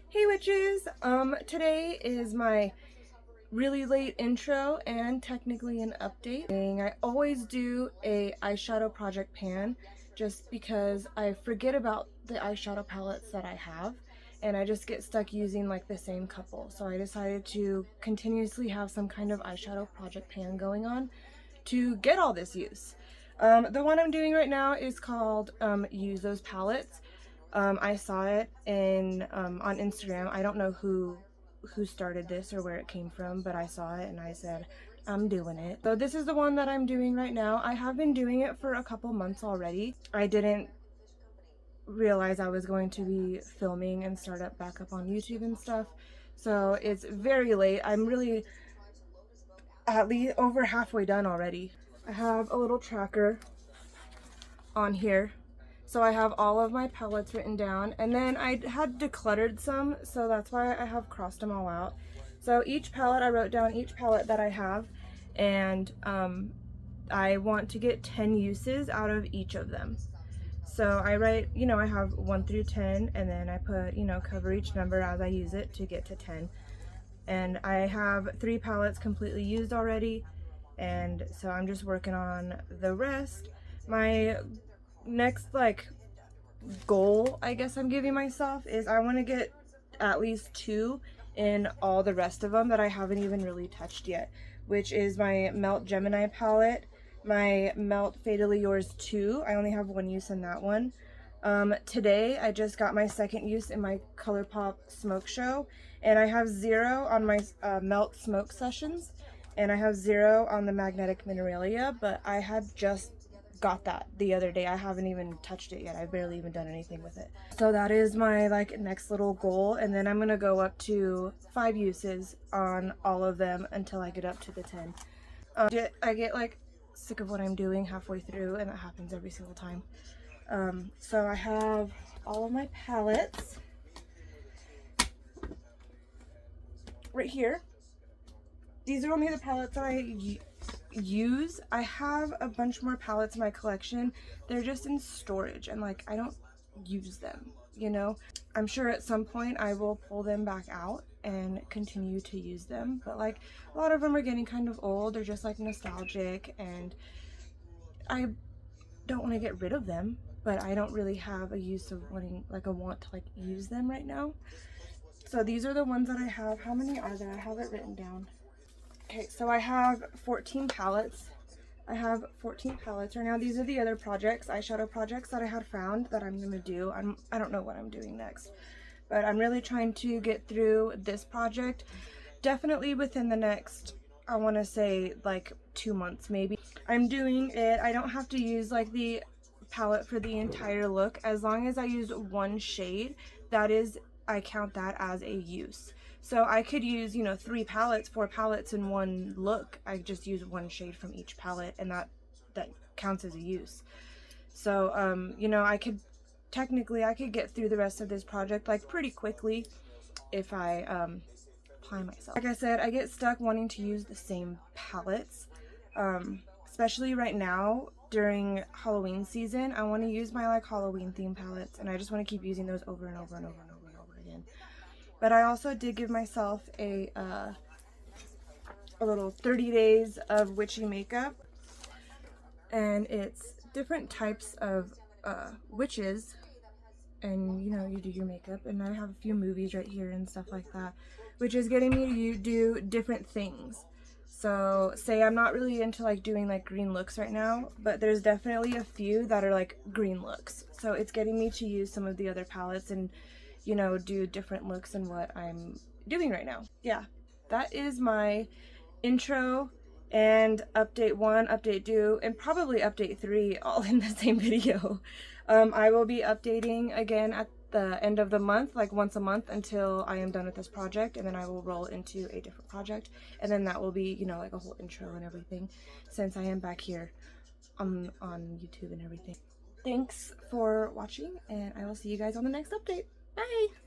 Hey witches! Today is my really late intro and technically an update. I always do a eyeshadow project pan just because I forget about the eyeshadow palettes that I have and I just get stuck using like the same couple. So I decided to continuously have some kind of eyeshadow project pan going on to get all this use. The one I'm doing right now is called Use Those Palettes. I saw it on Instagram. I don't know who started this or where it came from, but I saw it and I said, I'm doing it. So this is the one that I'm doing right now. I have been doing it for a couple months already. I didn't realize I was going to be filming and start up back up on YouTube and stuff. So it's very late. I'm really at least over halfway done already. I have a little tracker on here. So I have all of my palettes written down, and then I had decluttered some, so that's why I have crossed them all out. So each palette, I wrote down each palette that I have, and I want to get 10 uses out of each of them. So I write, I have 1 through 10, and then I put, cover each number as I use it to get to 10. And I have 3 palettes completely used already, and so I'm just working on the rest. My next goal I guess I'm giving myself is I want to get at least 2 in all the rest of them that I haven't even really touched yet, which is my Melt Gemini palette, my Melt Fatally Yours 2. I only have 1 use in that one. Today I just got my second use in my ColourPop Smoke Show, and I have 0 on my Melt Smoke Sessions, and I have 0 on the Magnetic Mineralia, but I had just got that the other day. I haven't even touched it yet. I've barely even done anything with it. So that is my next little goal, and then I'm gonna go up to 5 uses on all of them until I get up to the 10. I get sick of what I'm doing halfway through, and it happens every single time. So I have all of my palettes right here. These are only the palettes that I use. I have a bunch more palettes in my collection. They're just in storage and I don't use them, I'm sure at some point I will pull them back out and continue to use them, but a lot of them are getting kind of old. They're just nostalgic, and I don't want to get rid of them, but I don't really have a use of wanting a want to use them right now. So these are the ones that I have. How many are there? I have it written down. Okay, so I have 14 palettes. I have 14 palettes right now. These are the other projects, eyeshadow projects that I had found that I'm gonna do. I don't know what I'm doing next, but I'm really trying to get through this project. Definitely within the next, I want to say 2 months maybe. I'm doing it. I don't have to use the palette for the entire look. As long as I use 1 shade, I count that as a use. So I could use 3 palettes, 4 palettes in one look. I just use 1 shade from each palette, and that counts as a use. So I could get through the rest of this project pretty quickly if I apply myself. Like I said, I get stuck wanting to use the same palettes, especially right now during Halloween season. I want to use my Halloween theme palettes, and I just want to keep using those over and over and over and over and over again. But I also did give myself a little 30 days of witchy makeup, and it's different types of witches, and you do your makeup, and I have a few movies right here and stuff like that, which is getting me to do different things. So say I'm not really into doing green looks right now, but there's definitely a few that are green looks, so it's getting me to use some of the other palettes and do different looks in what I'm doing right now. Yeah, that is my intro and update 1, update 2, and probably update 3 all in the same video. I will be updating again at the end of the month, once a month, until I am done with this project, and then I will roll into a different project, and then that will be a whole intro and everything, since I am back here on YouTube and everything. Thanks for watching, and I will see you guys on the next update. Bye!